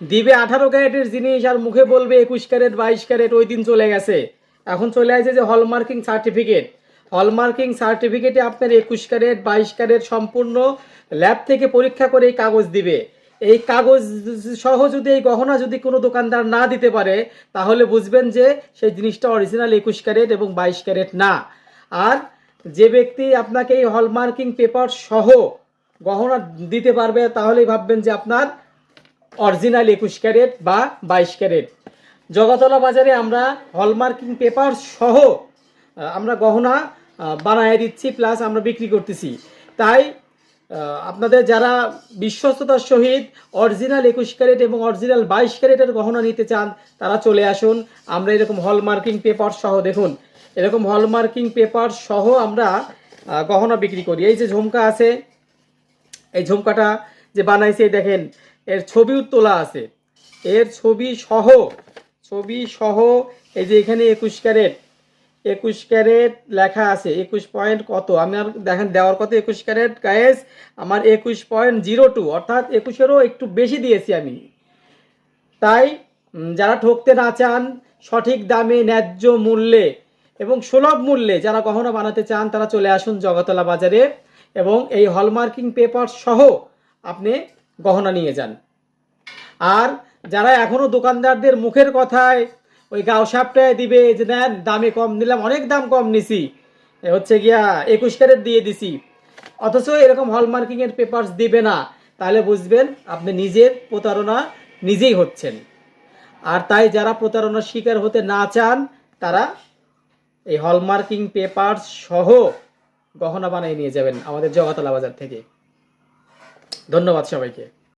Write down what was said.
দিবে 18 ক্যারেটের জিনিস আর মুখে বলবে 21 ক্যারেট 22 ক্যারেট। ওই দিন চলে গেছে। এখন চলে আসছে যে হলমার্কিং সার্টিফিকেট। হলমার্কিং সার্টিফিকেটে আপনার 21 ক্যারেট 22 ক্যারেট সম্পূর্ণ ল্যাব থেকে পরীক্ষা করে এই কাগজ দিবে। এই কাগজ সহ যদি এই গহনা যদি কোনো দোকানদার না দিতে পারে, তাহলে বুঝবেন যে সেই জিনিসটা অরিজিনাল 21 ক্যারেট এবং 22 ক্যারেট না। আর যে ব্যক্তি আপনাকে এই হলমার্কিং পেপার সহ গহনা দিতে পারবে, তাহলেই ভাববেন যে আপনার অরিজিনাল 21 ক্যারেট বা 22 ক্যারেট। জগাতলা বাজারে আমরা হলমার্কিং পেপার সহ আমরা গহনা বানায় দিচ্ছি, প্লাস আমরা বিক্রি করতেছি। তাই আপনাদের যারা বিশ্বস্ততার সহিত অরিজিনাল 21 ক্যারেট এবং অরিজিনাল 22 ক্যারেটের গহনা নিতে চান, তারা চলে আসুন। আমরা এরকম হলমার্কিং পেপার সহ, দেখুন এরকম হলমার্কিং পেপার সহ আমরা গহনা বিক্রি করি। এই যে ঝুমকা আছে, এই ঝুমকাটা যে বানাইছে দেখেন, এর ছবিও তোলা আছে, এর ছবি সহ এই যে এখানে 21 ক্যারেট লেখা আছে। 21 পয়েন্ট কত আমার দেখেন দেওয়ার কত 21 ক্যারেট গায়েস, আমার 21.02, অর্থাৎ 21-এরও একটু বেশি দিয়েছি আমি। তাই যারা ঠকতে না চান, সঠিক দামে ন্যায্য মূল্যে এবং সুলভ মূল্যে যারা গহনা বানাতে চান, তারা চলে আসুন জগতলা বাজারে এবং এই হলমার্কিং পেপার সহ আপনি গহনা নিয়ে যান। আর যারা এখনও দোকানদারদের মুখের কথায় ওই গাও সাপটায় দিবে যে নেন দামে কম নিলাম, অনেক দাম কম নিছি, হচ্ছে গিয়া 21 ক্যারেট দিয়ে দিছি, অথচ এরকম হলমার্কিংয়ের পেপারস দিবে না, তাহলে বুঝবেন আপনি নিজের প্রতারণা নিজেই হচ্ছেন। আর তাই যারা প্রতারণার শিকার হতে না চান, তারা এই হলমার্কিং পেপার সহ গহনা বানিয়ে নিয়ে যাবেন আমাদের জগাতলা বাজার থেকে। ধন্যবাদ সবাইকে।